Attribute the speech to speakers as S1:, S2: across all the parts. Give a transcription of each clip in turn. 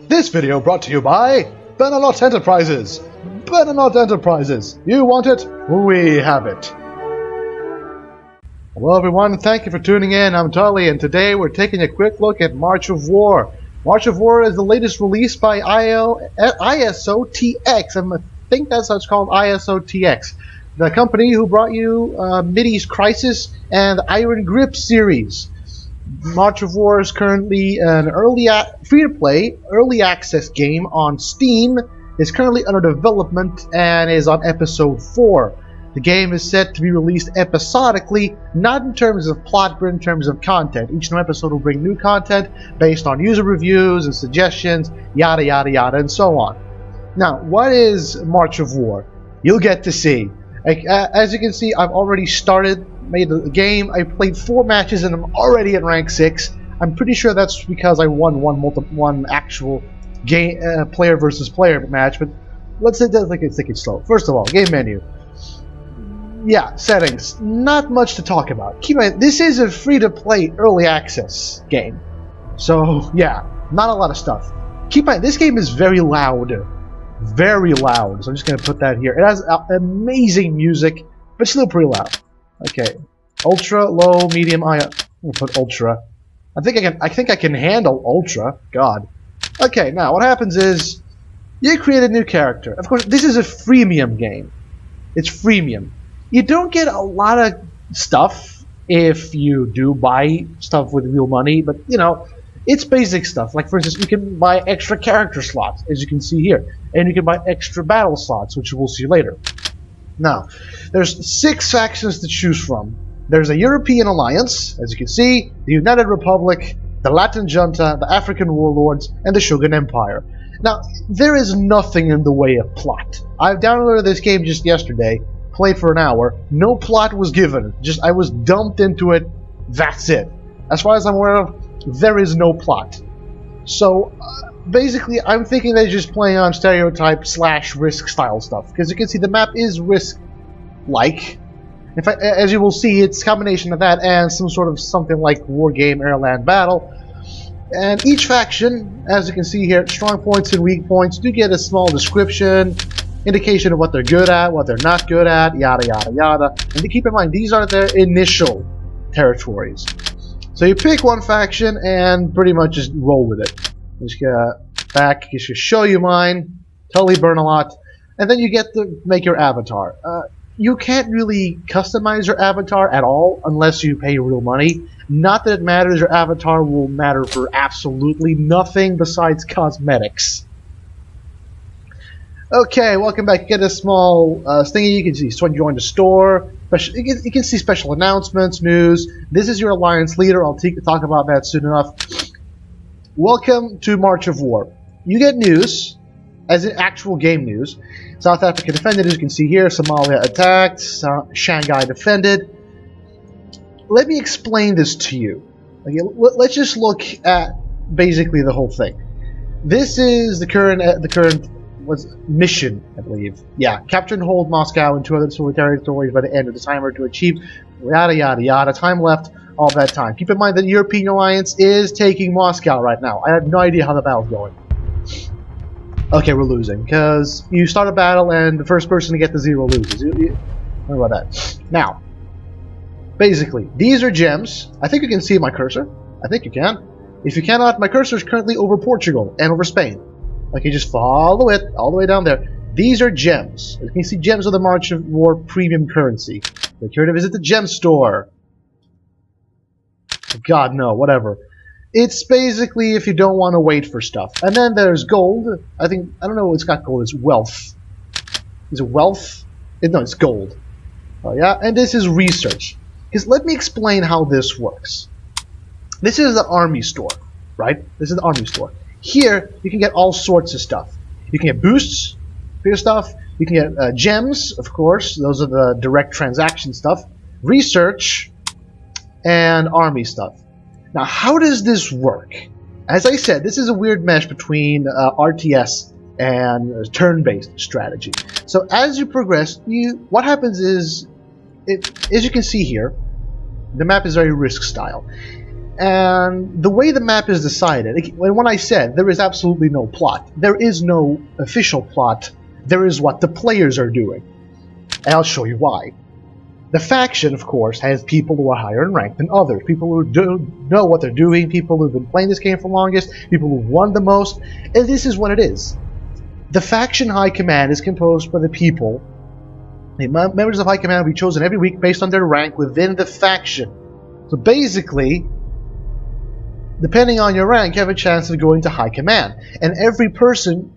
S1: This video brought to you by Burnalot Enterprises. Burnalot Enterprises. You want it? We have it. Hello everyone, thank you for tuning in. I'm Tully, and today we're taking a quick look at March of War. March of War is the latest release by ISOTX. I think that's how it's called, ISOTX. The company who brought you Mideast Crisis and the Iron Grip series. March of War is currently an free-to-play, early access game on Steam. It's currently under development and is on episode 4. The game is set to be released episodically, not in terms of plot, but in terms of content. Each new episode will bring new content based on user reviews and suggestions, yada yada yada, and so on. Now, what is March of War? You'll get to see. As you can see, I've already made the game. I played 4 matches and I'm already at rank 6. I'm pretty sure that's because I won one actual game player versus player match, but let's take it slow. First of all, game menu. Yeah, settings. Not much to talk about. Keep in mind, this is a free-to-play early access game. So, yeah, not a lot of stuff. Keep in mind, this game is very loud. Very loud. So I'm just going to put that here. It has amazing music, but still pretty loud. Okay. Ultra, low, medium, I'm going to put ultra. I think I can handle ultra. God. Okay, now what happens is you create a new character. Of course, this is a freemium game. It's freemium. You don't get a lot of stuff if you do buy stuff with real money, but you know, it's basic stuff. Like for instance, you can buy extra character slots, as you can see here, and you can buy extra battle slots, which we'll see later. Now, there's 6 factions to choose from. There's a European Alliance, as you can see, the United Republic, the Latin Junta, the African Warlords, and the Shogun Empire. Now, there is nothing in the way of plot. I've downloaded this game just yesterday, played for an hour, no plot was given, just I was dumped into it, that's it. As far as I'm aware of, there is no plot. So, basically, I'm thinking they're just playing on stereotype / risk style stuff, because you can see the map is risk-like. In fact, as you will see, it's a combination of that and some sort of something like War Game Airland Battle. And each faction, as you can see here, strong points and weak points, do get a small description, indication of what they're good at, what they're not good at, yada yada yada. And to keep in mind, these are their initial territories. So you pick one faction and pretty much just roll with it. Just back, just show you mine, Tully Burnalot, and then you get to make your avatar. You can't really customize your avatar at all unless you pay real money. Not that it matters, your avatar will matter for absolutely nothing besides cosmetics. Okay, welcome back. You get a small thingy. You can see so join the store. You can see special announcements, news. This is your alliance leader. I'll talk about that soon enough. Welcome to March of War. You get news, as in actual game news. South Africa defended, as you can see here. Somalia attacked. Shanghai defended. Let me explain this to you. Okay, let's just look at basically the whole thing. This is the current mission, I believe. Yeah, capture and hold Moscow and 2 other Soviet territories by the end of the timer to achieve yada yada yada. Time left, all that time. Keep in mind that the European Alliance is taking Moscow right now. I have no idea how the battle's going. Okay, we're losing, because you start a battle and the first person to get to 0 loses. What about that? Now, basically, these are gems. I think you can see my cursor. I think you can. If you cannot, my cursor is currently over Portugal and over Spain. Okay, just follow it all the way down there. These are gems. You can see gems of the March of War premium currency. Make sure to visit the gem store. God, no, whatever. It's basically if you don't want to wait for stuff. And then there's gold. I don't know what's got gold. It's wealth. Is it wealth? No, it's gold. Oh, yeah? And this is research. Because let me explain how this works. This is the army store, right? This is the army store. Here, you can get all sorts of stuff. You can get boosts for your stuff. You can get gems, of course. Those are the direct transaction stuff. Research, and army stuff. Now, how does this work? As I said, this is a weird mesh between RTS and turn-based strategy. So as you progress, what happens is, as you can see here, the map is very risk style. And the way the map is decided, when I said there is absolutely no plot, there is no official plot, there is what the players are doing. And I'll show you why. The faction, of course, has people who are higher in rank than others, people who know what they're doing, people who've been playing this game for longest, people who've won the most, and this is what it is. The faction high command is composed by the people. The members of high command will be chosen every week based on their rank within the faction. So basically, depending on your rank, you have a chance of going to high command. And every person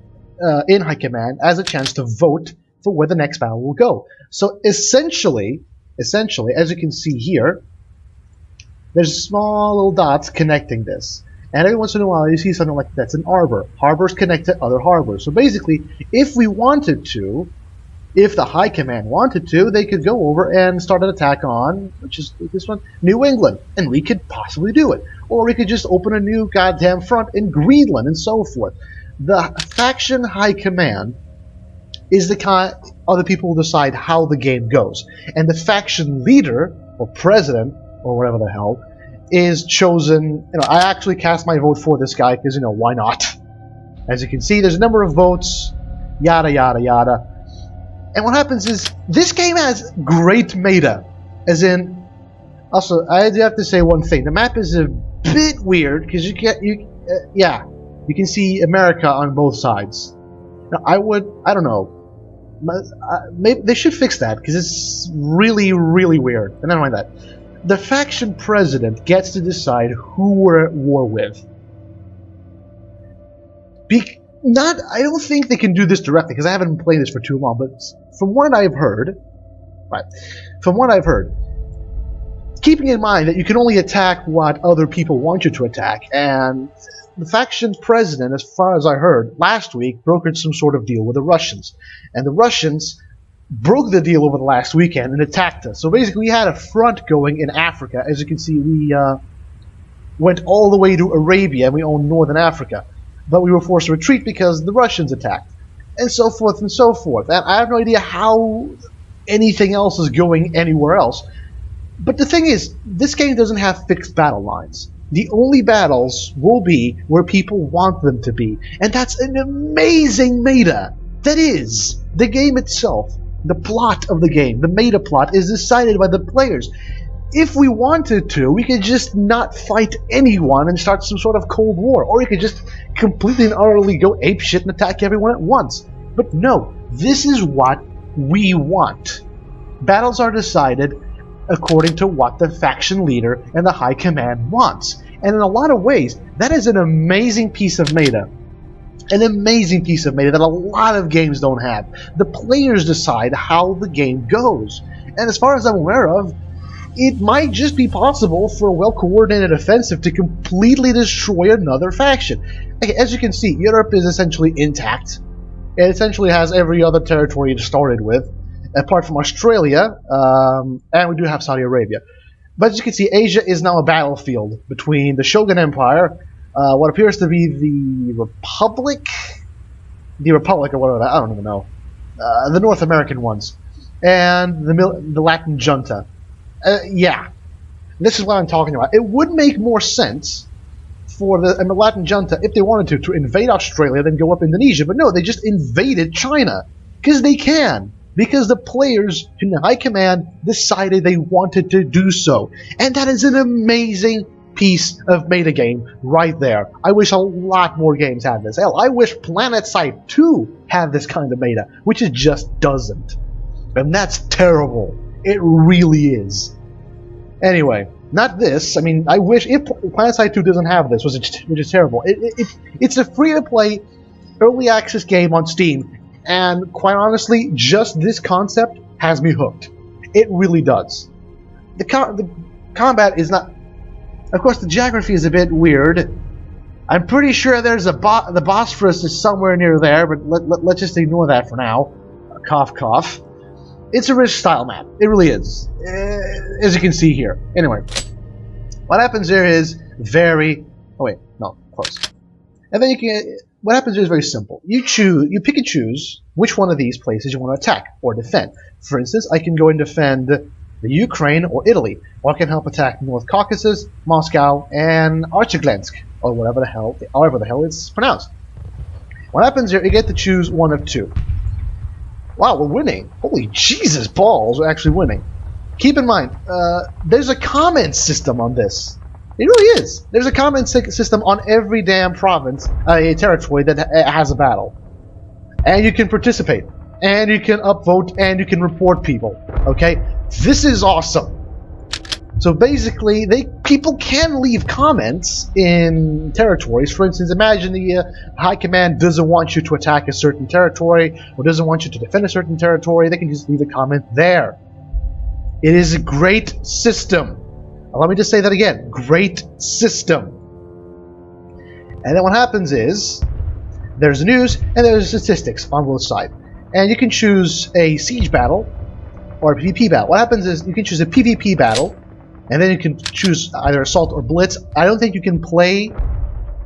S1: in high command has a chance to vote for where the next battle will go. So essentially, as you can see here, there's small little dots connecting this. And every once in a while you see something like that's an harbor. Harbors connect to other harbors. So basically, if we wanted to, if the high command wanted to, they could go over and start an attack on, which is this one, New England. And we could possibly do it. Or we could just open a new goddamn front in Greenland and so forth. The faction high command is the kind of the people who decide how the game goes. And the faction leader, or president, or whatever the hell, is chosen. I actually cast my vote for this guy because, why not? As you can see, there's a number of votes, yada yada yada. And what happens is, this game has great meta. As in, also, I do have to say one thing. The map is a bit weird, because you can see America on both sides. Now, I don't know. Maybe they should fix that, because it's really, really weird. But never mind that. The faction president gets to decide who we're at war with. I don't think they can do this directly, because I haven't been playing this for too long, but from what I've heard, keeping in mind that you can only attack what other people want you to attack, and the faction's president, as far as I heard, last week brokered some sort of deal with the Russians. And the Russians broke the deal over the last weekend and attacked us. So basically we had a front going in Africa. As you can see, we went all the way to Arabia, and we own northern Africa. But we were forced to retreat because the Russians attacked. And so forth and so forth. And I have no idea how anything else is going anywhere else. But the thing is, this game doesn't have fixed battle lines. The only battles will be where people want them to be. And that's an amazing meta. That is, the game itself, the plot of the game, the meta plot, is decided by the players. If we wanted to, we could just not fight anyone and start some sort of Cold War. Or we could just completely and utterly go apeshit and attack everyone at once. But no, this is what we want. Battles are decided according to what the faction leader and the high command wants. And in a lot of ways, that is an amazing piece of meta. An amazing piece of meta that a lot of games don't have. The players decide how the game goes. And as far as I'm aware of, it might just be possible for a well-coordinated offensive to completely destroy another faction. Okay, as you can see, Europe is essentially intact. It essentially has every other territory it started with, apart from Australia, and we do have Saudi Arabia. But as you can see, Asia is now a battlefield between the Shogun Empire, what appears to be the Republic, or whatever, I don't even know, the North American ones, and the Latin junta. Yeah, this is what I'm talking about. It would make more sense for the Latin junta, if they wanted to invade Australia, then go up Indonesia. But no, they just invaded China, because they can. Because the players in high command decided they wanted to do so. And that is an amazing piece of metagame right there. I wish a lot more games had this. Hell, I wish PlanetSide 2 had this kind of meta, which it just doesn't. And that's terrible. It really is. Anyway, not this. I mean, I wish if PlanetSide 2 doesn't have this, which is terrible. It's a free-to-play early access game on Steam. And quite honestly, just this concept has me hooked. It really does. The combat is not... Of course, the geography is a bit weird. I'm pretty sure there's the Bosphorus is somewhere near there, but let's just ignore that for now. Cough, cough. It's a rich style map. It really is. As you can see here. Anyway. What happens here is very... Oh wait, no, close. And then you can... What happens here is very simple. You pick and choose which one of these places you want to attack or defend. For instance, I can go and defend the Ukraine, or Italy, or can help attack North Caucasus, Moscow, and Archiglensk, or however the hell it's pronounced. What happens here, you get to choose one of two. Wow, we're winning. Holy Jesus balls, we're actually winning. Keep in mind, there's a comment system on this. It really is. There's a comment system on every damn province, territory that has a battle. And you can participate. And you can upvote, and you can report people. Okay? This is awesome. So basically, people can leave comments in territories. For instance, imagine the High Command doesn't want you to attack a certain territory, or doesn't want you to defend a certain territory. They can just leave a comment there. It is a great system. Allow me to say that again. Great system. And then what happens is, there's news, and there's statistics on both sides. And you can choose a siege battle, or a PvP battle. What happens is, you can choose a PvP battle, and then you can choose either assault or blitz. I don't think you can play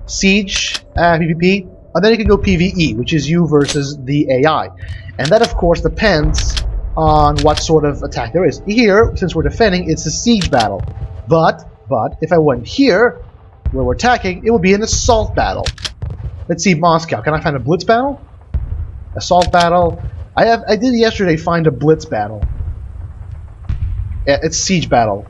S1: siege PvP, and then you can go PvE, which is you versus the AI. And that, of course, depends on what sort of attack there is. Here, since we're defending, it's a siege battle. But if I went here, where we're attacking, it would be an assault battle. Let's see, Moscow. Can I find a blitz battle? Assault battle. I did yesterday find a blitz battle. Yeah, it's siege battle.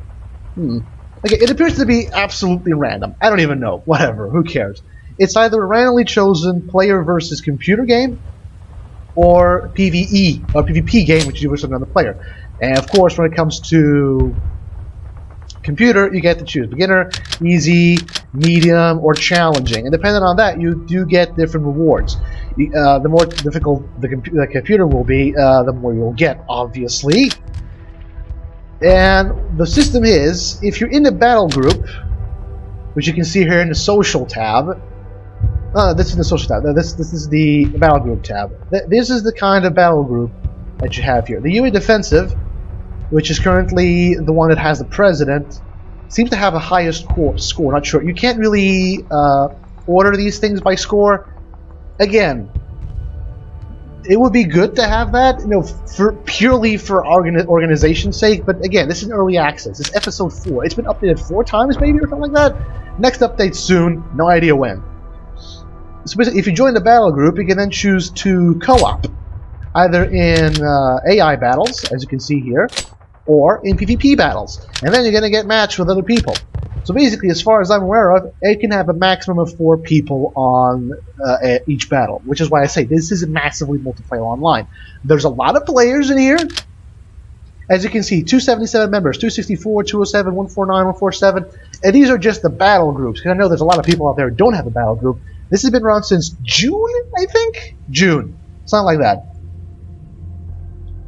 S1: Okay, it appears to be absolutely random. I don't even know. Whatever. Who cares? It's either a randomly chosen player versus computer game, or PvE, or PvP game, which is versus another player. And of course, when it comes to computer, you get to choose beginner, easy, medium, or challenging. And depending on that, you do get different rewards. The more difficult the computer will be, the more you'll get, obviously. And the system is, if you're in the battle group, which you can see here in the social tab, this is the social tab. This is the battle group tab. This is the kind of battle group that you have here. The UE Defensive, which is currently the one that has the president, seems to have the highest score. Not sure. You can't really order these things by score. Again, it would be good to have that, purely for organization's sake. But again, this is an early access. It's episode 4. It's been updated 4 times, maybe, or something like that. Next update soon. No idea when. So basically, if you join the battle group, you can then choose to co-op, either in AI battles, as you can see here, or in PvP battles. And then you're going to get matched with other people. So basically, as far as I'm aware of, it can have a maximum of 4 people on each battle, which is why I say this is massively multiplayer online. There's a lot of players in here. As you can see, 277 members, 264, 207, 149, 147. And these are just the battle groups. Because I know there's a lot of people out there who don't have a battle group. This has been around since June, I think? June. Something like that.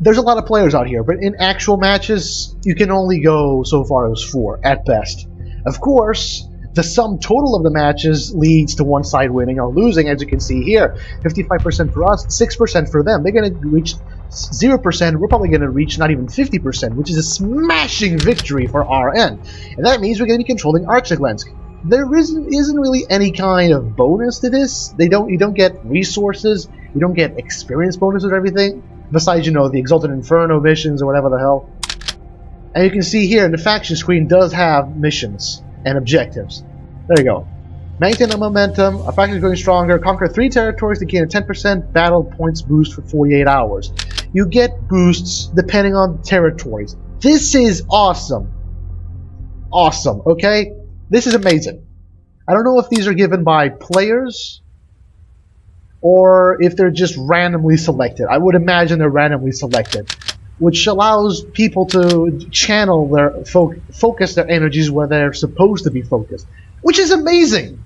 S1: There's a lot of players out here, but in actual matches, you can only go so far as 4, at best. Of course, the sum total of the matches leads to one side winning or losing, as you can see here. 55% for us, 6% for them. They're going to reach 0%. We're probably going to reach not even 50%, which is a smashing victory for our end. And that means we're going to be controlling Archiglensk. There isn't really any kind of bonus to this. You don't get resources. You don't get experience bonuses or everything. Besides, the Exalted Inferno missions or whatever the hell. And you can see here, the faction screen does have missions and objectives. There you go. Maintain the momentum. Our faction is growing stronger. Conquer 3 territories to gain a 10% battle points boost for 48 hours. You get boosts depending on territories. This is awesome. Awesome, okay? This is amazing. I don't know if these are given by players or if they're just randomly selected. I would imagine they're randomly selected, which allows people to channel their focus their energies where they're supposed to be focused, which is amazing.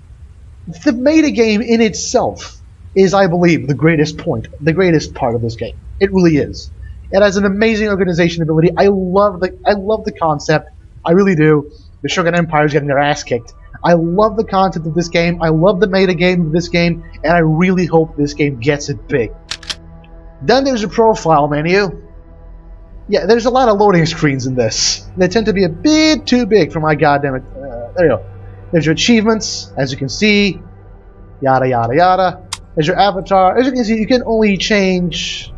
S1: The metagame in itself is, I believe, the greatest part of this game. It really is. It has an amazing organization ability. I love the concept. I really do. The Shogun Empire is getting their ass kicked. I love the concept of this game. I love the metagame of this game, and I really hope this game gets it big. Then there's a profile menu. Yeah, there's a lot of loading screens in this. They tend to be a bit too big for my goddamn it. There you go. There's your achievements, as you can see. Yada, yada, yada. There's your avatar. As you can see, you can only change...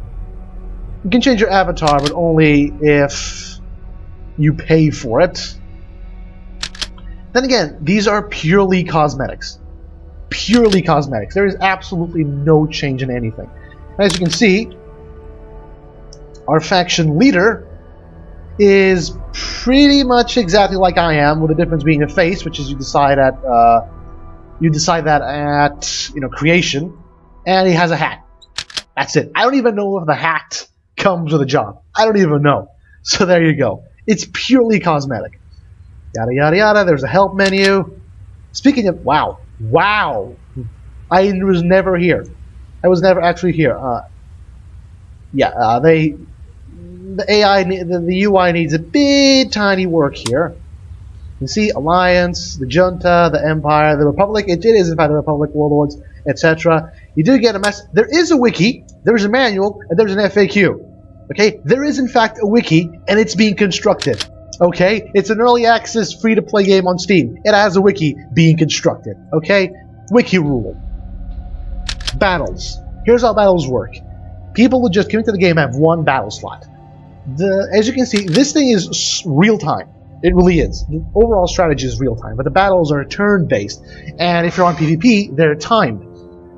S1: You can change your avatar, but only if You pay for it. Then again, these are purely cosmetics. Purely cosmetics. There is absolutely no change in anything. As you can see, our faction leader is pretty much exactly like I am, with the difference being a face, which is you decide that at creation, and he has a hat. That's it. I don't even know if the hat comes with a job. I don't even know. So there you go. It's purely cosmetic. Yada yada yada. There's a help menu. Speaking of wow, I was never here. I was never actually here. The AI, the UI needs a bit tiny work here. You can see Alliance, the Junta, the Empire, the Republic. It is in fact the Republic, Warlords, etc. You do get a mess. There is a wiki, there is a manual, and there's an FAQ. Okay, there is in fact a wiki, and it's being constructed. Okay, it's an early access, free-to-play game on Steam. It has a wiki being constructed. Okay, wiki rule. Battles. Here's how battles work. People who just come into the game have one battle slot. As you can see, this thing is real time. It really is. The overall strategy is real time, but the battles are turn-based, and if you're on PvP, they're timed.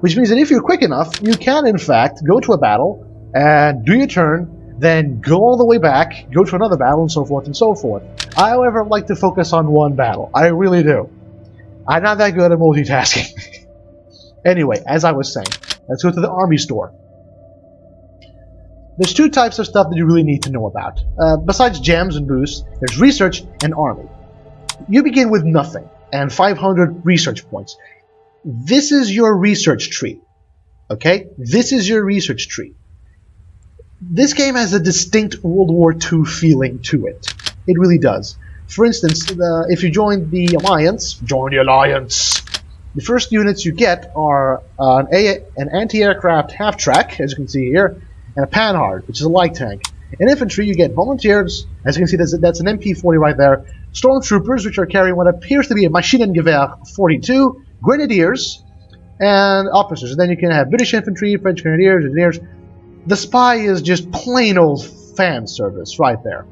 S1: Which means that if you're quick enough, you can in fact go to a battle and do your turn, then go all the way back, go to another battle, and so forth and so forth. I, however, like to focus on one battle. I really do. I'm not that good at multitasking. Anyway, as I was saying, let's go to the army store. There's two types of stuff that you really need to know about. Besides gems and boosts, there's research and army. You begin with nothing and 500 research points. This is your research tree. Okay? This is your research tree. This game has a distinct World War II feeling to it. It really does. For instance, if you join the Alliance, the first units you get are an anti-aircraft half-track, as you can see here, and a Panhard, which is a light tank. In Infantry, you get Volunteers, as you can see that's an MP40 right there, Stormtroopers, which are carrying what appears to be a Maschinengewehr 42, Grenadiers, and Officers. And then you can have British Infantry, French Grenadiers, Engineers. The Spy is just plain old fan service right there.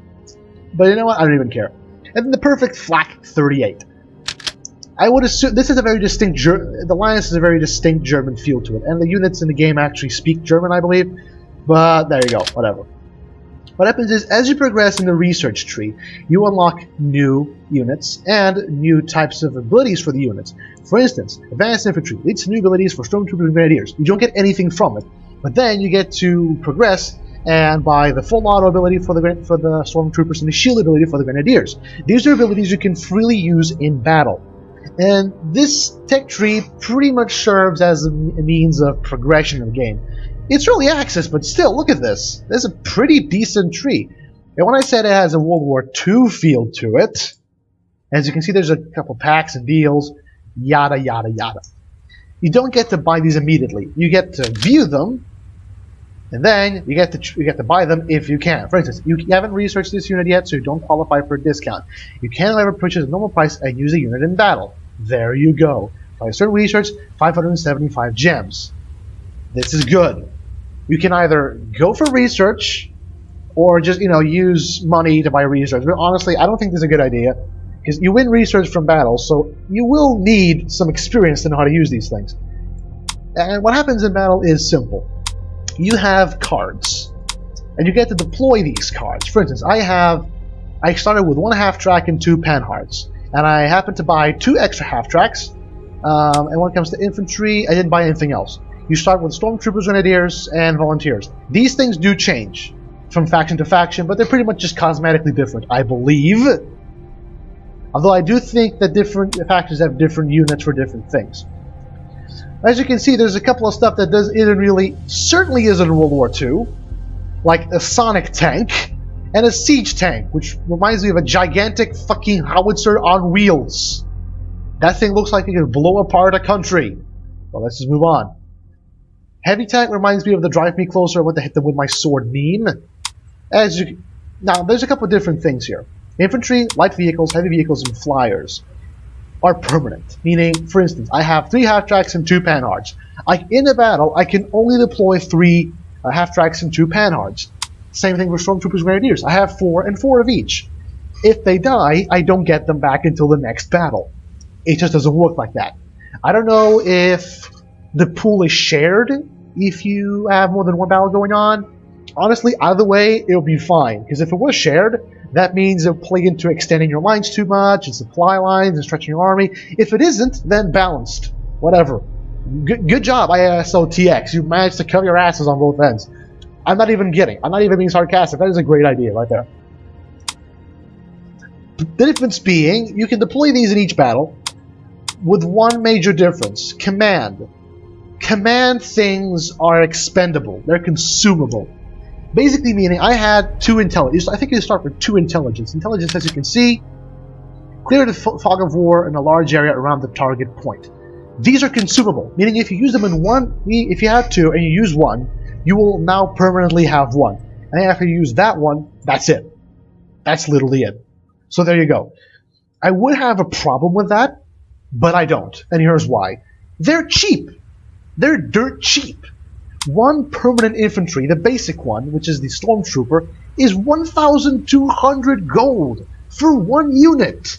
S1: But you know what? I don't even care. And then the perfect Flak 38. I would assume this is a very distinct the Alliance is a very distinct German feel to it, and the units in the game actually speak German, I believe. But there you go, whatever. What happens is, as you progress in the research tree, you unlock new units and new types of abilities for the units. For instance, Advanced Infantry leads to new abilities for Stormtroopers and Grenadiers. You don't get anything from it, but then you get to progress and buy the full auto ability for the Stormtroopers and the shield ability for the Grenadiers. These are abilities you can freely use in battle. And this tech tree pretty much serves as a means of progression in the game. It's early access, but still, look at this. This is a pretty decent tree. And when I said it has a World War II feel to it, as you can see, there's a couple packs and deals, yada yada yada. You don't get to buy these immediately. You get to view them, and then you get to buy them if you can. For instance, you haven't researched this unit yet, so you don't qualify for a discount. You can, however, purchase a normal price and use a unit in battle. There you go. By a certain research, 575 gems. This is good. You can either go for research or just, use money to buy research. But honestly, I don't think this is a good idea, because you win research from battles, so you will need some experience to know how to use these things. And what happens in battle is simple. You have cards, and you get to deploy these cards. For instance, I started with one half-track and two Panhards, and I happened to buy two extra half-tracks, and when it comes to infantry, I didn't buy anything else. You start with Stormtroopers, Grenadiers, and Volunteers. These things do change from faction to faction, but they're pretty much just cosmetically different, I believe. Although I do think that different factions have different units for different things. As you can see, there's a couple of stuff that certainly isn't in World War II, like a sonic tank and a siege tank, which reminds me of a gigantic fucking howitzer on wheels. That thing looks like it could blow apart a country. Well, let's just move on. Heavy tank reminds me of the drive me closer, I want to hit them with my sword meme. Now, there's a couple of different things here. Infantry, light vehicles, heavy vehicles, and flyers are permanent. Meaning, for instance, I have 3 half-tracks and 2 Panhards. In a battle, I can only deploy 3 half-tracks and 2 Panhards. Same thing with Stormtroopers and Grenadiers. I have 4 and 4 of each. If they die, I don't get them back until the next battle. It just doesn't work like that. I don't know if the pool is shared if you have more than one battle going on. Honestly, either way, it'll be fine. Because if it was shared, that means it'll play into extending your lines too much, and supply lines, and stretching your army. If it isn't, then balanced. Whatever. Good job, ISOTX. You managed to cover your asses on both ends. I'm not even kidding. I'm not even being sarcastic. That is a great idea right there. The difference being, you can deploy these in each battle with one major difference. Command. Command things are expendable. They're consumable. Basically meaning I had 2 intelligence. I think you start with 2 intelligence. Intelligence, as you can see, clear the fog of war in a large area around the target point. These are consumable, meaning if you use them in one, if you have 2 and you use 1, you will now permanently have 1. And after you use that one, that's it. That's literally it. So there you go. I would have a problem with that, but I don't. And here's why. They're cheap. They're dirt cheap. One permanent infantry, the basic one, which is the stormtrooper, is 1,200 gold for 1 unit.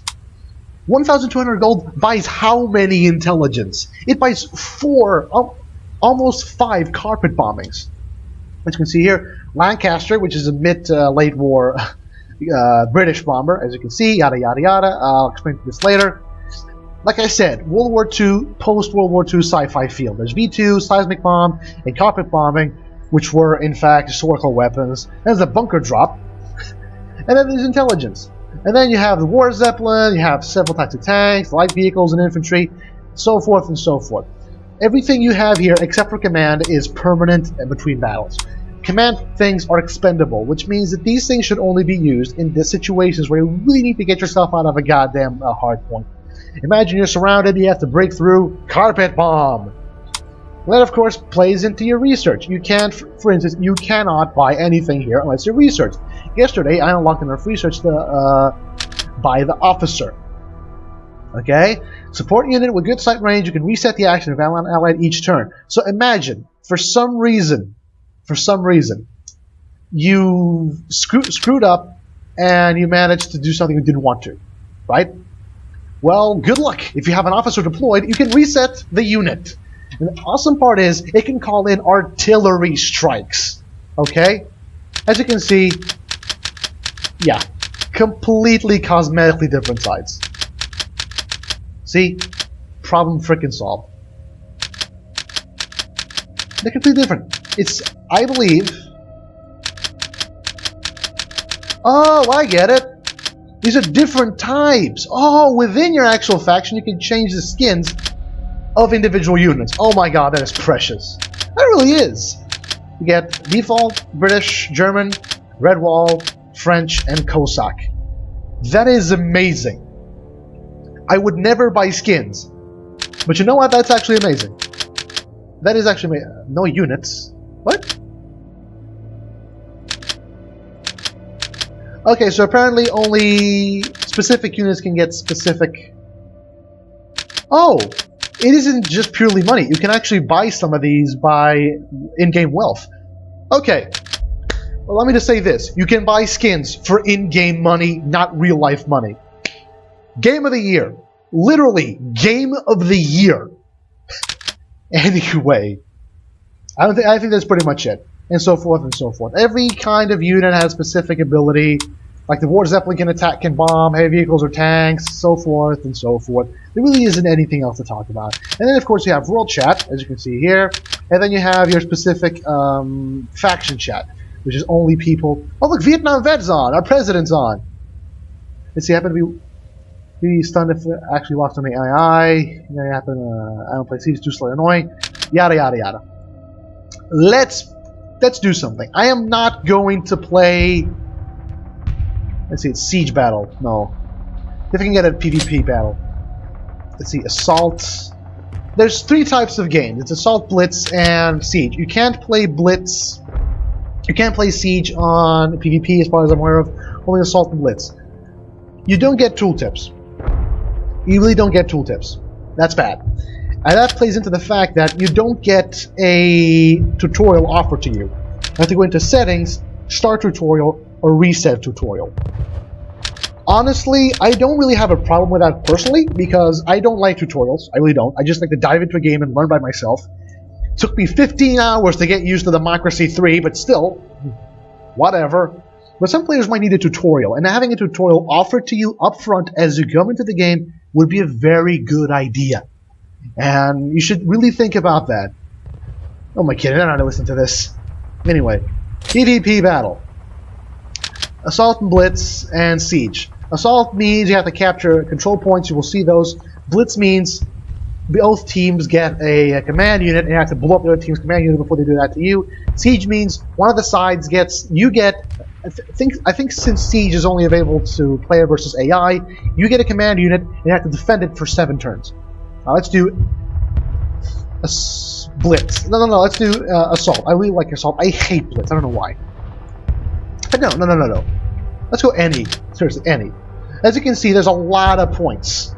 S1: 1,200 gold buys how many intelligence? It buys 4, almost 5 carpet bombings. As you can see here, Lancaster, which is a mid-late war British bomber, as you can see, yada yada yada. I'll explain this later. Like I said, World War II, post-World War II sci-fi field. There's V2, seismic bomb, and carpet bombing, which were, in fact, historical weapons. There's a bunker drop. And then there's intelligence. And then you have the War Zeppelin, you have several types of tanks, light vehicles and infantry, so forth and so forth. Everything you have here, except for command, is permanent and between battles. Command things are expendable, which means that these things should only be used in the situations where you really need to get yourself out of a goddamn hard point. Imagine you're surrounded, you have to break through, carpet bomb. That, of course, plays into your research. You can't, for instance, you cannot buy anything here unless you research. Yesterday, I unlocked enough research to buy the officer. Okay? Support unit with good sight range, you can reset the action of an allied each turn. So imagine, for some reason, you screwed up and you managed to do something you didn't want to. Right? Well, good luck. If you have an officer deployed, you can reset the unit. And the awesome part is, it can call in artillery strikes. Okay? As you can see, yeah, completely cosmetically different sides. See? Problem frickin' solved. They're completely different. It's, I believe... Oh, I get it. These are different types. Oh, within your actual faction, you can change the skins of individual units. Oh my god, that is precious. That really is. You get default, British, German, Red Wall, French, and Cossack. That is amazing. I would never buy skins. But you know what? That's actually amazing. That is actually amazing. No units. What? Okay, so apparently only specific units can get specific... Oh! It isn't just purely money. You can actually buy some of these by in-game wealth. Okay. Well, let me just say this. You can buy skins for in-game money, not real-life money. Game of the year. Literally, game of the year. Anyway. I think that's pretty much it. And so forth and so forth. Every kind of unit has specific ability. Like the War Zeppelin can attack, can bomb, heavy vehicles or tanks, so forth and so forth. There really isn't anything else to talk about. And then, of course, you have World Chat, as you can see here. And then you have your specific faction chat, which is only people... Oh, look, Vietnam Vet's on! Our president's on! Let's see, happen to be stunned if it actually lost on the II. I don't play Siege, too slow, annoying. Yada, yada, yada. Let's do something. I am not going to play... Let's see, it's Siege Battle. No. If I can get a PvP battle. Let's see, Assault. There's 3 types of games. It's Assault, Blitz, and Siege. You can't play Blitz. You can't play Siege on PvP as far as I'm aware of. Only Assault and Blitz. You don't get tooltips. You really don't get tooltips. That's bad. And that plays into the fact that you don't get a tutorial offered to you. You have to go into Settings, Start Tutorial, or Reset Tutorial. Honestly, I don't really have a problem with that personally, because I don't like tutorials. I really don't. I just like to dive into a game and learn by myself. It took me 15 hours to get used to Democracy 3, but still, whatever. But some players might need a tutorial, and having a tutorial offered to you up front as you come into the game would be a very good idea. And you should really think about that. Oh my kid, I don't know how to listen to this. Anyway, PvP battle. Assault and Blitz and Siege. Assault means you have to capture control points, you will see those. Blitz means both teams get a command unit and you have to blow up the other team's command unit before they do that to you. Siege means one of the sides gets, you get, I think since Siege is only available to player versus AI, you get a command unit and you have to defend it for 7 turns. Now let's do a Blitz. No, let's do Assault. I really like Assault. I hate Blitz. I don't know why. But no. Let's go any. Seriously, any. As you can see, there's a lot of points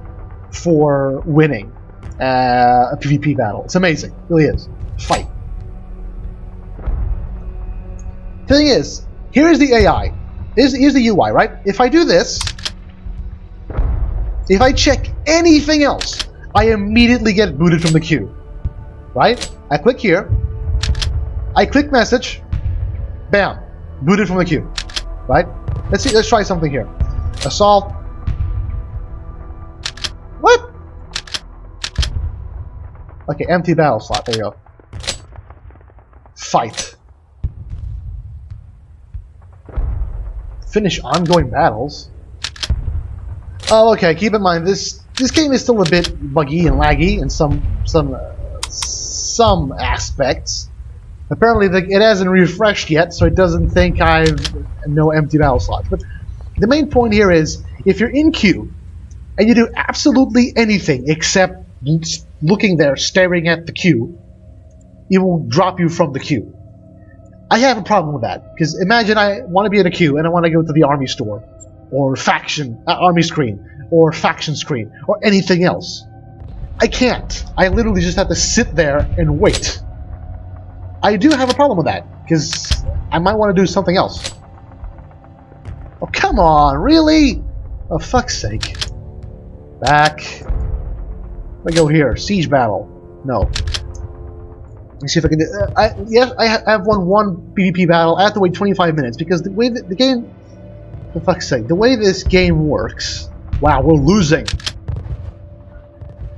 S1: for winning a PvP battle. It's amazing. It really is. Fight. The thing is, here is the AI. Here's the UI, right? If I do this, if I check anything else, I immediately get booted from the queue. Right? I click here. I click message. Bam. Booted from the queue. Right? Let's see. Let's try something here. Assault. What? Okay, empty battle slot. There you go. Fight. Finish ongoing battles. Oh, okay. Keep in mind this game is still a bit buggy and laggy in some aspects. Apparently, it hasn't refreshed yet, so it doesn't think I've no empty battle slots. But the main point here is, if you're in queue and you do absolutely anything except looking there, staring at the queue, it will drop you from the queue. I have a problem with that, because imagine I want to be in a queue and I want to go to the army store, or army screen, or faction screen, or anything else. I can't. I literally just have to sit there and wait. I do have a problem with that, because I might want to do something else. Oh, come on, really? Oh, fuck's sake. Back. Let me go here. Siege battle. No. Let me see if I can do... yes, I have won one PvP battle. I have to wait 25 minutes, because the way the game... For fuck's sake, the way this game works... Wow, we're losing.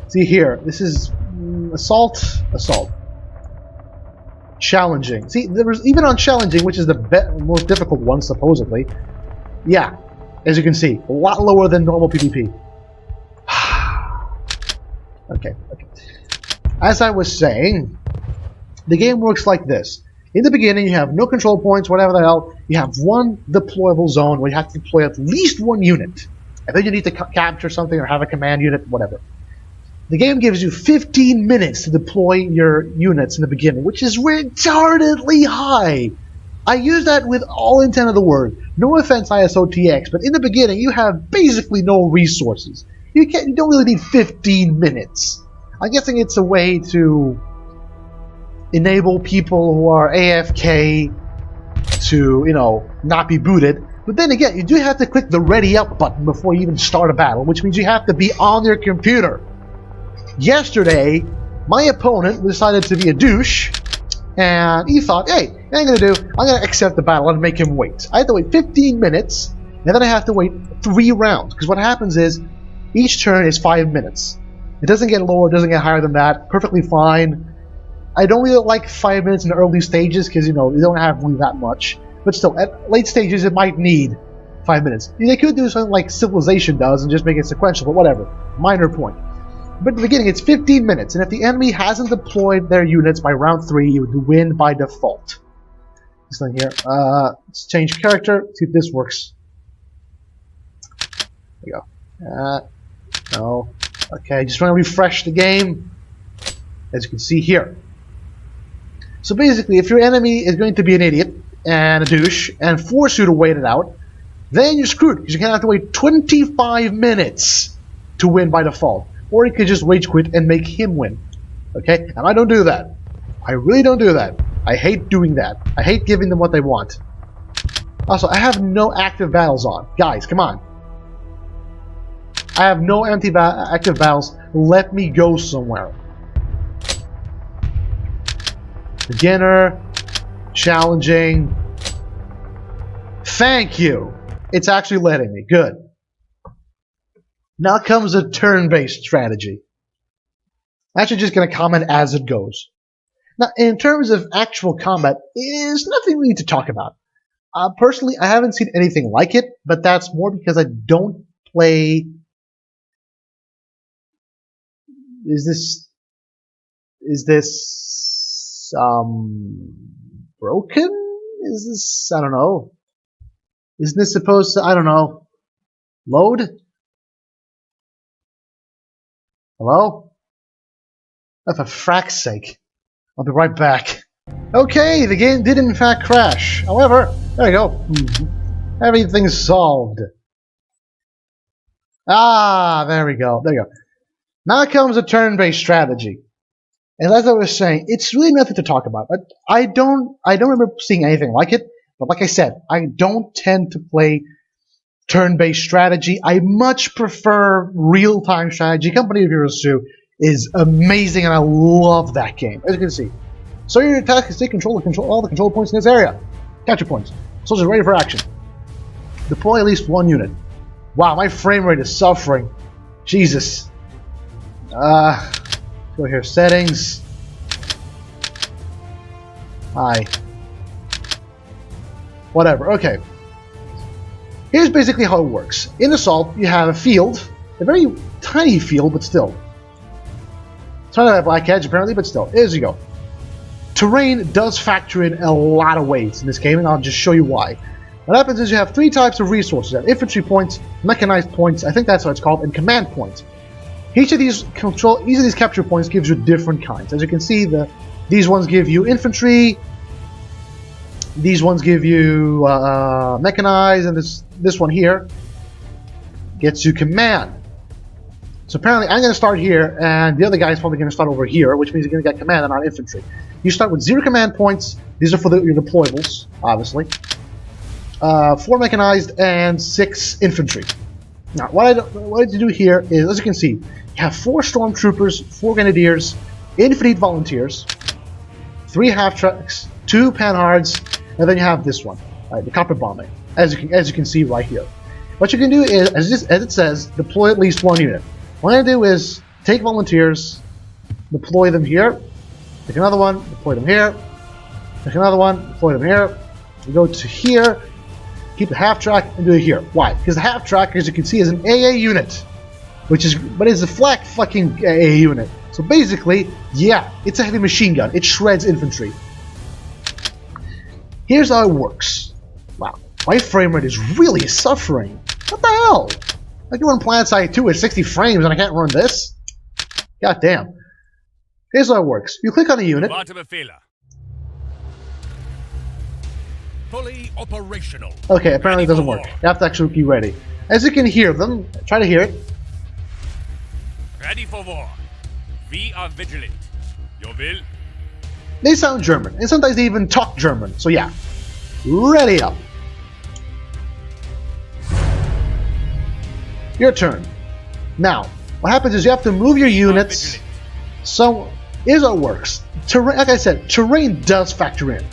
S1: See here, this is... Assault. Challenging. See, there was even on challenging, which is the most difficult one, supposedly. Yeah, as you can see, a lot lower than normal PvP. Okay. As I was saying, the game works like this. In the beginning, you have no control points, whatever the hell. You have one deployable zone where you have to deploy at least one unit. And then you need to capture something or have a command unit, whatever. The game gives you 15 minutes to deploy your units in the beginning, which is retardedly high. I use that with all intent of the word. No offense, ISOTX, but in the beginning you have basically no resources. You don't really need 15 minutes. I'm guessing it's a way to enable people who are AFK to, not be booted. But then again, you do have to click the ready up button before you even start a battle, which means you have to be on your computer. Yesterday, my opponent decided to be a douche, and he thought, hey, what I'm going to do, I'm going to accept the battle and make him wait. I have to wait 15 minutes, and then I have to wait 3 rounds, because what happens is, each turn is 5 minutes. It doesn't get lower, it doesn't get higher than that, perfectly fine. I don't really like 5 minutes in the early stages, because, you don't have really that much. But still, at late stages, it might need 5 minutes. They could do something like Civilization does, and just make it sequential, but whatever. Minor point. But at the beginning, it's 15 minutes, and if the enemy hasn't deployed their units by round 3, you would win by default. This thing here. Let's change character, see if this works. There we go. No. Okay, just want to refresh the game, as you can see here. So basically, if your enemy is going to be an idiot and a douche and force you to wait it out, then you're screwed, because you're going to have to wait 25 minutes to win by default. Or you could just rage quit and make him win. Okay? And I don't do that. I really don't do that. I hate doing that. I hate giving them what they want. Also, I have no active battles on. Guys, come on. I have no active battles. Let me go somewhere. Beginner, challenging. Thank you. It's actually letting me. Good. Now comes a turn-based strategy. I'm actually just going to comment as it goes. Now, in terms of actual combat, there's nothing really to talk about. Personally, I haven't seen anything like it, but that's more because I don't play... Is this broken? Is this, I don't know. Isn't this supposed to, I don't know, load? Hello? Oh, for frack's sake. I'll be right back. Okay, the game did in fact crash. However, there you go. Everything's solved. Ah, there we go. There you go. Now comes a turn-based strategy. And as I was saying, it's really nothing to talk about. I don't remember seeing anything like it. But like I said, I don't tend to play turn-based strategy. I much prefer real-time strategy. Company of Heroes 2 is amazing, and I love that game. As you can see. So your attack is take control of all the control points in this area. Capture points. Soldiers ready for action. Deploy at least one unit. Wow, my frame rate is suffering. Jesus. Go here. Settings. Hi. Whatever. Okay. Here's basically how it works. In Assault, you have a field. A very tiny field, but still. It's not a black edge, apparently, but still. As you go. Terrain does factor in a lot of ways in this game, and I'll just show you why. What happens is you have three types of resources. You have infantry points, mechanized points, I think that's what it's called, and command points. Each of these capture points gives you different kinds. As you can see, these ones give you infantry, these ones give you mechanized, and this one here gets you command. So apparently I'm going to start here, and the other guy is probably going to start over here, which means you're going to get command and not infantry. You start with 0 command points. These are for your deployables, obviously. 4 mechanized and 6 infantry. Now, what I do here is, as you can see, you have 4 stormtroopers, 4 grenadiers, infinite volunteers, 3 half-tracks, 2 panhards, and then you have this one, right, the copper bombing, as you can see right here. What you can do is, as it says, deploy at least 1 unit. What I do is take volunteers, deploy them here, take another one, deploy them here, take another one, deploy them here. You go to here, keep the half-track, and do it here. Why? Because the half-track, as you can see, is an AA unit, but it's a flak fucking AA unit. So basically, yeah, it's a heavy machine gun. It shreds infantry. Here's how it works. Wow, my frame rate is really suffering. What the hell? I can run PlanetSide 2 at 60 frames and I can't run this? God damn. Here's how it works. You click on a unit.
S2: Fully operational.
S1: Okay, apparently it doesn't work. You have to actually be ready. As you can hear them, try to hear it.
S2: Ready for war. We are vigilant. Your will?
S1: They sound German, and sometimes they even talk German. So yeah, ready up. Your turn. Now, what happens is you have to move your units. So here's how it works. Terrain, like I said, terrain does factor in.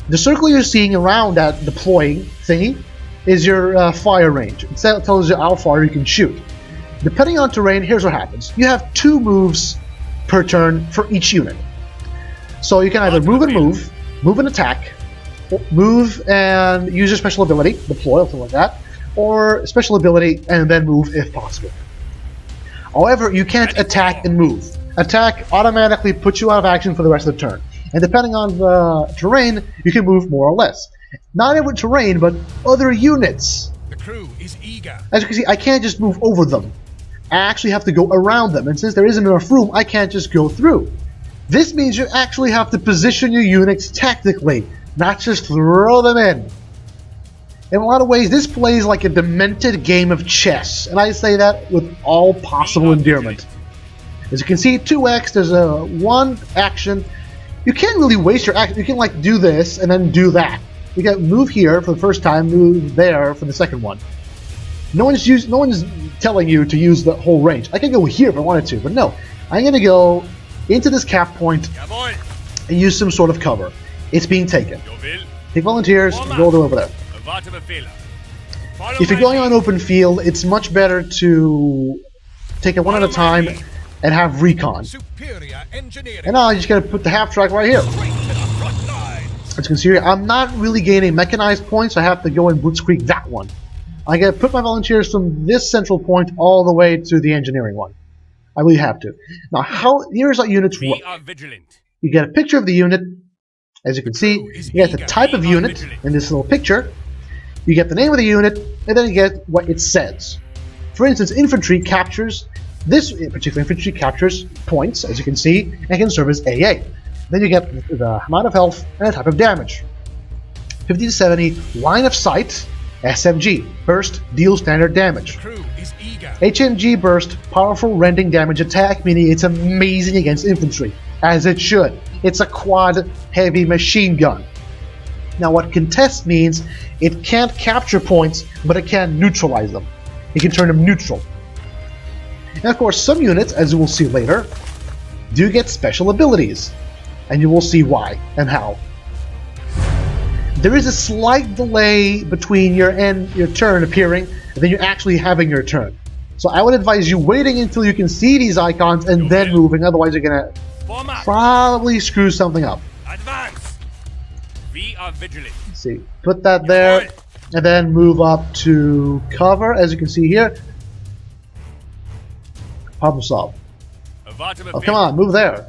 S1: The circle you're seeing around that deploying thingy is your fire range. It tells you how far you can shoot. Depending on terrain, here's what happens. You have 2 moves per turn for each unit. So you can either move and move and attack, move and use your special ability, deploy, or something like that, or special ability and then move if possible. However, you can't attack and move. Attack automatically puts you out of action for the rest of the turn. And depending on the terrain, you can move more or less. Not every terrain, but other units.
S2: The crew is eager.
S1: As you can see, I can't just move over them. I actually have to go around them. And since there isn't enough room, I can't just go through. This means you actually have to position your units tactically, not just throw them in. In a lot of ways, this plays like a demented game of chess. And I say that with all possible endearment. As you can see, 2x, there's a 1 action. You can't really waste your action. You can like do this and then do that. You can move here for the first time, move there for the second one. No one's telling you to use the whole range. I can go here if I wanted to, but no. I'm gonna go into this cap point and use some sort of cover. It's being taken. Take volunteers and go over there. If you're going on open field, it's much better to take it one at a time and have recon. And now I just gotta put the half track right here. As you can see here, I'm not really gaining mechanized points, so I have to go and blitzkrieg that one. I gotta put my volunteers from this central point all the way to the engineering one. I really have to. Now, here's how units work. You get a picture of the unit, as you can see. You get the type of unit in this little picture. You get the name of the unit, and then you get what it says. For instance, infantry captures, this particular infantry captures points, as you can see, and can serve as AA. Then you get the amount of health and the type of damage. 50 to 70, line of sight, SMG, burst, deal standard damage. HMG burst, powerful rending damage attack, meaning it's amazing against infantry, as it should. It's a quad heavy machine gun. Now what contest means, it can't capture points, but it can neutralize them. It can turn them neutral. And of course, some units, as you will see later, do get special abilities. And you will see why and how. There is a slight delay between your turn appearing and then you actually having your turn. So I would advise you waiting until you can see these icons and then moving, otherwise you're gonna probably screw something up.
S2: Advance. We are vigilant.
S1: Let's see, put that there, and then move up to cover, as you can see here. Problem solved. Oh, come on, move there.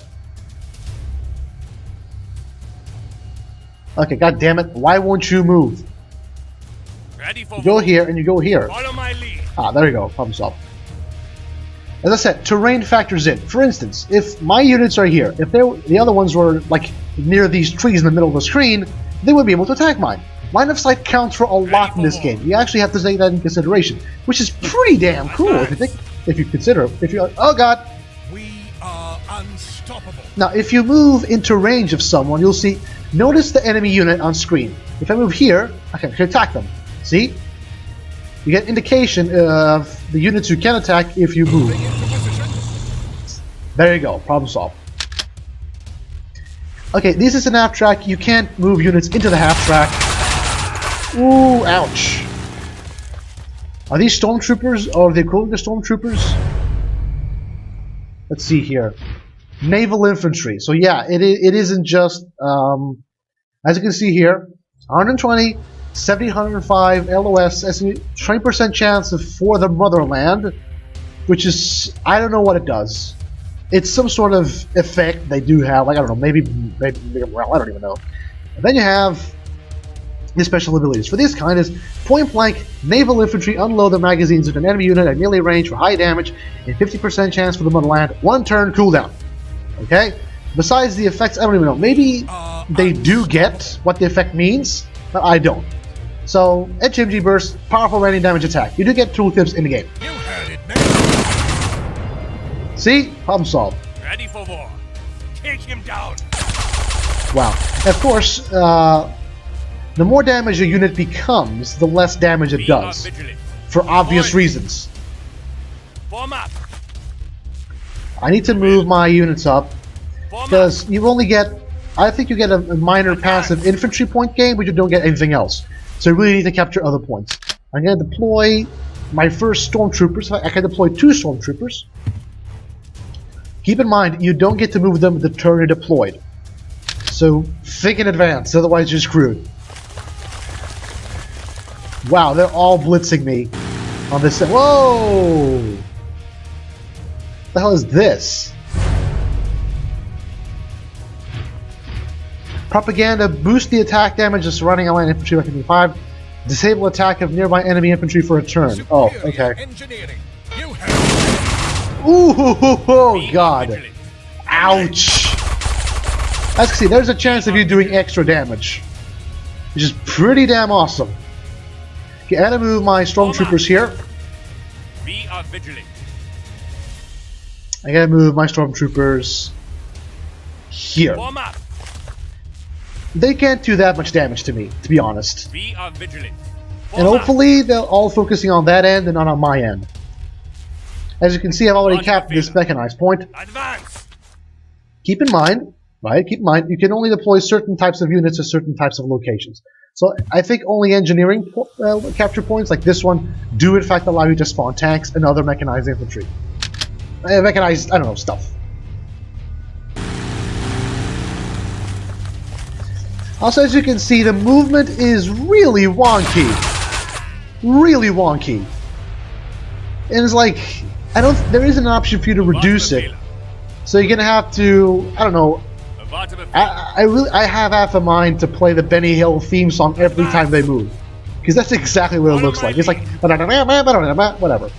S1: Okay, god damn it, why won't you move? You go here and you go here.
S2: Follow my lead.
S1: Ah, there you go, problem solved. As I said, terrain factors in. For instance, if my units are here, if the other ones were like near these trees in the middle of the screen, they would be able to attack mine. Line of sight counts for a lot in this game. You actually have to take that in consideration, which is pretty damn cool if you consider. If you're like, oh god.
S2: We are unstoppable.
S1: Now, if you move into range of someone, you'll see. Notice the enemy unit on screen. If I move here, I can attack them. See? You get indication of the units you can attack if you move. There you go. Problem solved. Okay, this is an half track. You can't move units into the half track. Ooh, ouch. Are these stormtroopers or are they equivalent to stormtroopers? Let's see here. Naval infantry. So yeah, it isn't just, as you can see here, 120, 70, 105 LOS, 20% chance of for the motherland, which is, I don't know what it does. It's some sort of effect they do have, like, I don't know, maybe well, I don't even know. And then you have the special abilities. For this kind is point blank, naval infantry unload their magazines into an enemy unit at melee range for high damage and 50% chance for the motherland, 1 turn cooldown. Okay? Besides the effects, I don't even know. Maybe they do get what the effect means, but I don't. So, HMG burst, powerful random damage attack. You do get tooltips in the game.
S2: You heard it, man.
S1: See? Problem solved.
S2: Ready for war. Take him down.
S1: Wow. Of course, the more damage a unit becomes, the less damage it does. For obvious reasons.
S2: Form up.
S1: I need to move my units up because you only get, I think you get a minor passive infantry point gain, but you don't get anything else. So you really need to capture other points. I'm going to deploy my first stormtroopers. I can deploy 2 stormtroopers. Keep in mind, you don't get to move them the turn you're deployed. So think in advance, otherwise you're screwed. Wow, they're all blitzing me on this. Whoa! What the hell is this? Propaganda, boost the attack damage of surrounding allied infantry by 55. Disable attack of nearby enemy infantry for a turn. Oh, okay. Ooh, oh god. Ouch. Let's see, there's a chance of you doing extra damage, which is pretty damn awesome. Okay, I'm gonna move my stormtroopers here.
S2: We are vigilant.
S1: I gotta move my stormtroopers here.
S2: Form up.
S1: They can't do that much damage to me, to be honest.
S2: We are vigilant.
S1: And hopefully they're all focusing on that end and not on my end. As you can see, I've already capped this mechanized point.
S2: Advance.
S1: Keep in mind, right? Keep in mind, you can only deploy certain types of units to certain types of locations. So I think only engineering capture points like this one do in fact allow you to spawn tanks and other mechanized infantry. Mechanized, I don't know, stuff. Also, as you can see, the movement is really wonky. Really wonky. And it's like, there isn't an option for you to reduce it. So you're gonna have to, I don't know, I have half a mind to play the Benny Hill theme song every time they move. Because that's exactly what it looks like. It's like, whatever.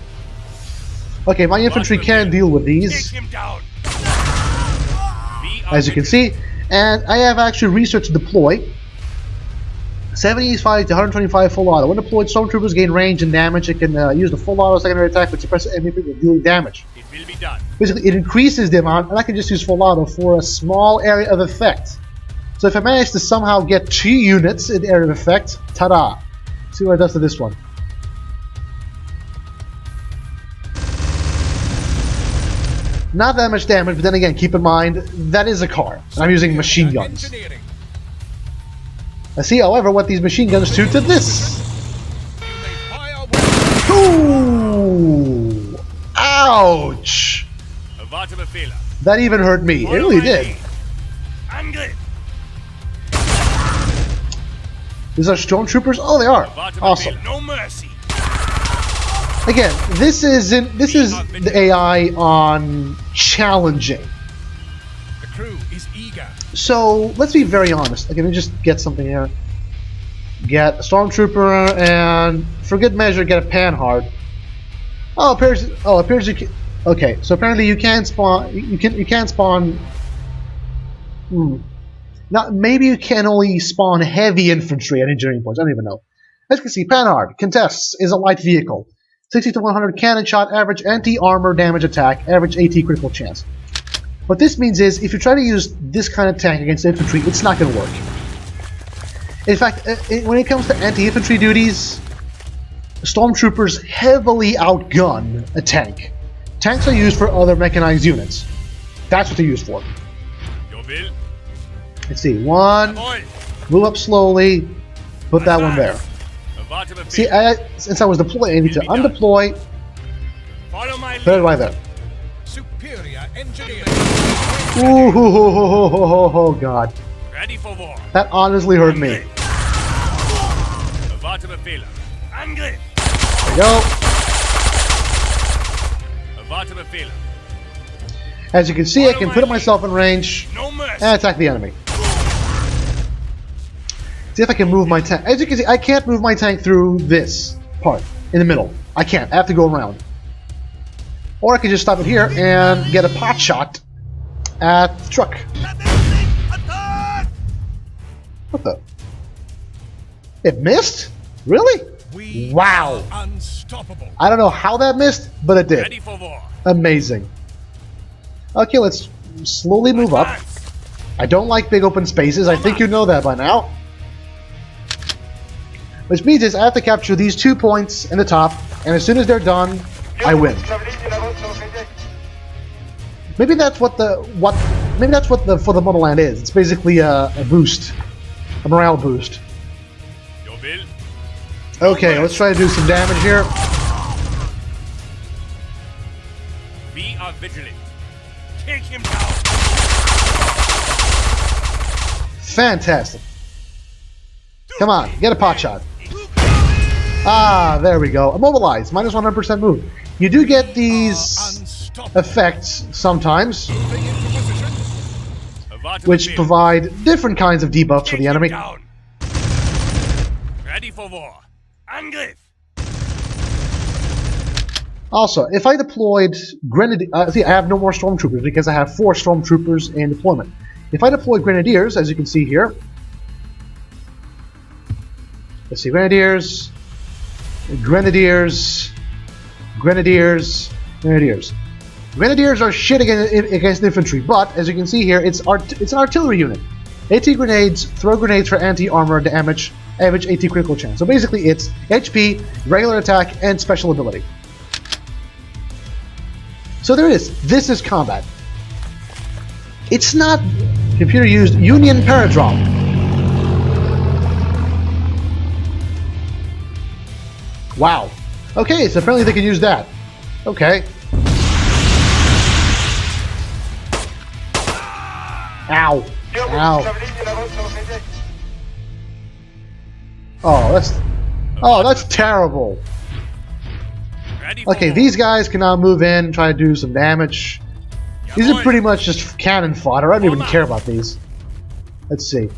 S1: Okay, my infantry can deal with these, as you can see. And I have actually researched deploy. 75 to 125 full auto. When deployed, stormtroopers gain range and damage. It can use the full auto secondary attack, which suppresses enemy with dealing damage.
S2: It will be done.
S1: Basically, it increases the amount, and I can just use full auto for a small area of effect. So if I manage to somehow get 2 units in area of effect, ta-da! See what it does to this one. Not that much damage, but then again, keep in mind, that is a car, and I'm using machine guns. I see, however, what these machine guns do to this. Ooh! Ouch! That even hurt me. It really did. These are stormtroopers? Oh, they are. Awesome.
S2: No mercy.
S1: Again, this is the AI on challenging.
S2: The crew is eager.
S1: So let's be very honest. Okay, let me just get something here. Get a stormtrooper and, for good measure, get a panhard. Oh, appears you can. Okay, so apparently you can spawn. You can spawn. Now maybe you can only spawn heavy infantry at engineering points. I don't even know. As you can see, panhard contests is a light vehicle. 60 to 100 cannon shot, average anti-armor damage attack, average AT critical chance. What this means is, if you try to use this kind of tank against infantry, it's not going to work. In fact, when it comes to anti-infantry duties, stormtroopers heavily outgun a tank. Tanks are used for other mechanized units. That's what they're used for. Let's see, one, move up slowly, put that one there. See, since I was deploying, I need to undeploy, put it right there.
S2: Superior engineering.
S1: Oh God.
S2: Ready for war.
S1: That honestly hurt me. There we go. As you can see, I can put myself in range and attack the enemy. See if I can move my tank. As you can see, I can't move my tank through this part in the middle. I can't. I have to go around. Or I can just stop it here and get a pot shot at the truck. What the? It missed? Really? Wow.
S2: Unstoppable.
S1: I don't know how that missed, but it did.
S2: Ready for war.
S1: Amazing. Okay, let's slowly move up. I don't like big open spaces. I think you know that by now. Which means is I have to capture these 2 points in the top, and as soon as they're done, I win. Maybe that's what the for the Motherland is. It's basically a boost, a morale boost. Okay, let's try to do some damage here.
S2: We are vigilant. Take him down.
S1: Fantastic. Come on, get a pot shot. Ah, there we go. Immobilized, minus 100% move. You do get these effects sometimes, which provide different kinds of debuffs for the enemy.
S2: Ready for war. Angriff.
S1: Also, if I deployed Grenadiers, see, I have no more stormtroopers because I have 4 stormtroopers in deployment. If I deploy Grenadiers, as you can see here, let's see, Grenadiers, Grenadiers, Grenadiers, Grenadiers. Grenadiers are shit against infantry, but as you can see here, it's an artillery unit. AT grenades throw grenades for anti-armor damage, average AT critical chance. So basically it's HP, regular attack, and special ability. So there it is. This is combat. It's not computer used Union Paradrop. Wow. Okay, so apparently they can use that. Okay. Ow. Ow. Oh, that's terrible. Okay, these guys can now move in, try to do some damage. These are pretty much just cannon fodder. I don't even care about these. Let's see.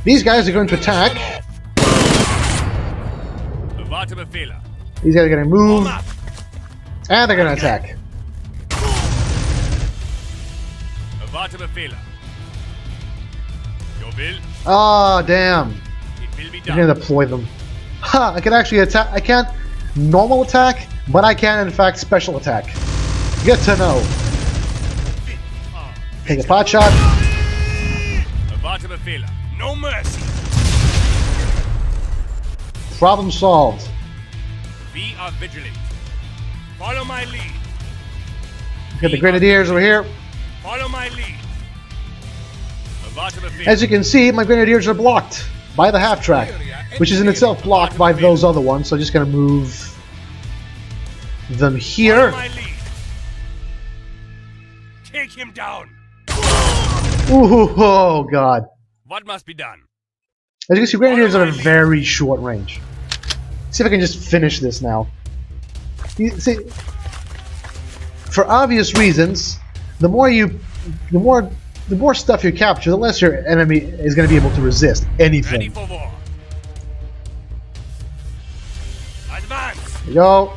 S1: These guys are going to attack. These guys are going to move. And they're going to attack. Ah, damn. I'm going to deploy them. Ha! I can actually attack. I can't normal attack, but I can, in fact, special attack. Good to know. Take a pot shot.
S2: No mercy.
S1: Problem solved.
S2: We are vigilant. Follow my lead.
S1: Get the Grenadiers over here.
S2: Follow my lead.
S1: As you can see, my Grenadiers are blocked by the half track, which is in itself blocked by those other ones. So I'm just going to move them here.
S2: Take him down.
S1: Ooh, oh god.
S2: What must be done?
S1: As you can see, Grenadiers are at a very short range. Let's see if I can just finish this now. You see, for obvious reasons, the more stuff you capture, the less your enemy is going to be able to resist anything.
S2: Ready for war. Advance.
S1: There you go.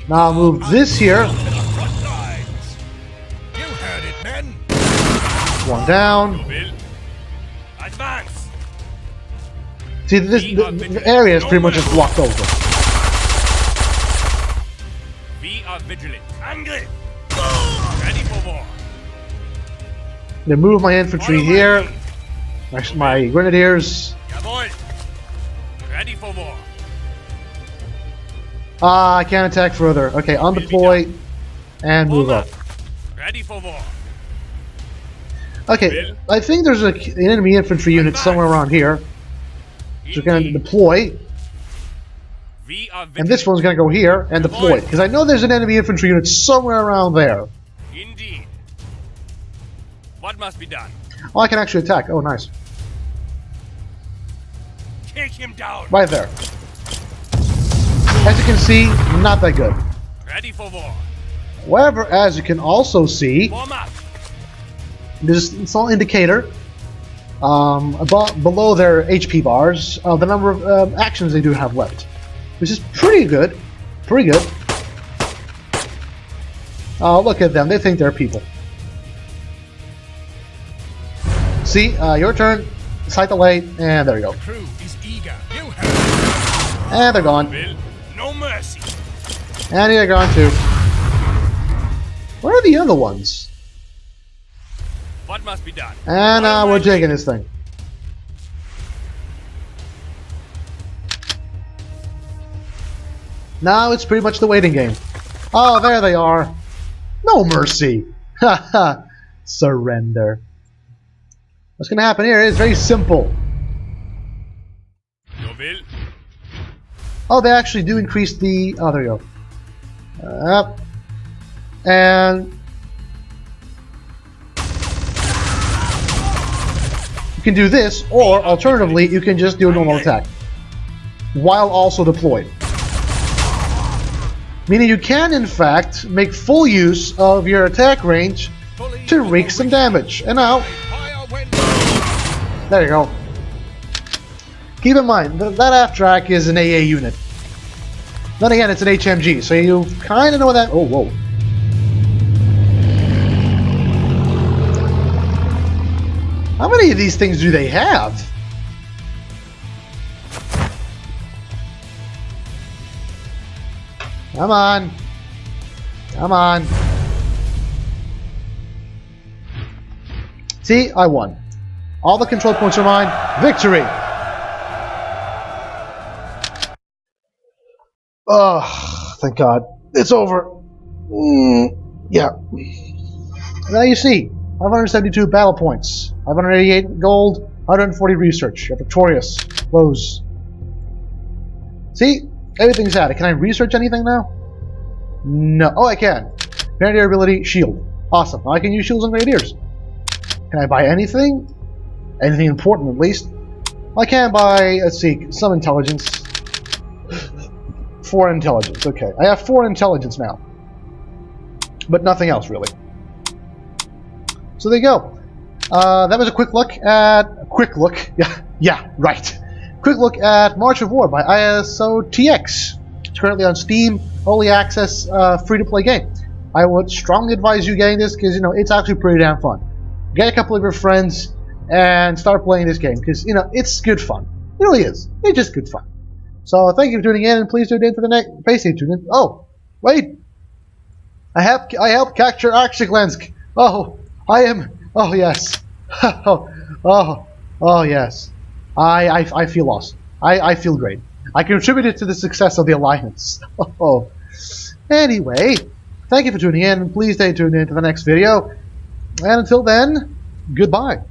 S1: Now I'll move this here.
S2: You heard it, men.
S1: One down.
S2: Advance.
S1: See, the area is pretty much just blocked over.
S2: We are vigilant. Angry. Ready for war.
S1: They move my infantry here. My Grenadiers.
S2: Jawohl. Ready for war.
S1: I can't attack further. Okay, undeploy and move up.
S2: Ready for war.
S1: Okay, I think there's an enemy infantry unit somewhere around here. So we're going to deploy. And this one's going to go here and deploy. Because I know there's an enemy infantry unit somewhere around there.
S2: Indeed. What must be done?
S1: Oh, I can actually attack. Oh, nice.
S2: Take him down.
S1: Right there. As you can see, not that good.
S2: Ready for war.
S1: However, as you can also see,
S2: Warm up.
S1: there's a small indicator below their HP bars of the number of actions they do have left, which is pretty good. Pretty good. Oh, look at them. They think they're people. See, your turn. Sight delay, and there you go.
S2: The crew is eager. You have
S1: And they're gone.
S2: no mercy.
S1: And they're gone too. Where are the other ones?
S2: What must be done?
S1: And we're taking this thing. Now it's pretty much the waiting game. Oh, there they are. No mercy. Haha. Surrender. What's going to happen here is very simple.
S2: Your will.
S1: Oh, they actually do increase the... Oh, there you go. And... you can do this, or alternatively, you can just do a normal attack. While also deployed. Meaning you can, in fact, make full use of your attack range to wreak some damage. And now... there you go. Keep in mind, that half-track is an AA unit. Then again, it's an HMG, so you kind of know that... oh, whoa. How many of these things do they have? Come on. Come on. See, I won. All the control points are mine. Victory! Oh, thank God. It's over. Yeah. Now you see, 572 battle points, 588 gold, 140 research. You're victorious. Close. See? Everything's at it. Can I research anything now? No. Oh, I can. Grenadier ability, shield. Awesome. Now I can use shields on Grenadiers. Can I buy anything? Anything important, at least? I can buy, let's see, some intelligence. 4 intelligence. Okay. I have 4 intelligence now. But nothing else, really. So there you go. That was a quick look at... Yeah, right. Quick look at March of War by ISOTX. It's currently on Steam, early access, free-to-play game. I would strongly advise you getting this because, it's actually pretty damn fun. Get a couple of your friends and start playing this game because, it's good fun. It really is. It's just good fun. So thank you for tuning in, and please tune in to the next... Basically, tune in... Oh, wait. I helped capture Archiglensk. Oh, I am... Oh, yes. oh, yes. I feel awesome. I feel great. I contributed to the success of the Alliance. Oh. Anyway, thank you for tuning in, and please stay tuned in to the next video. And until then, goodbye.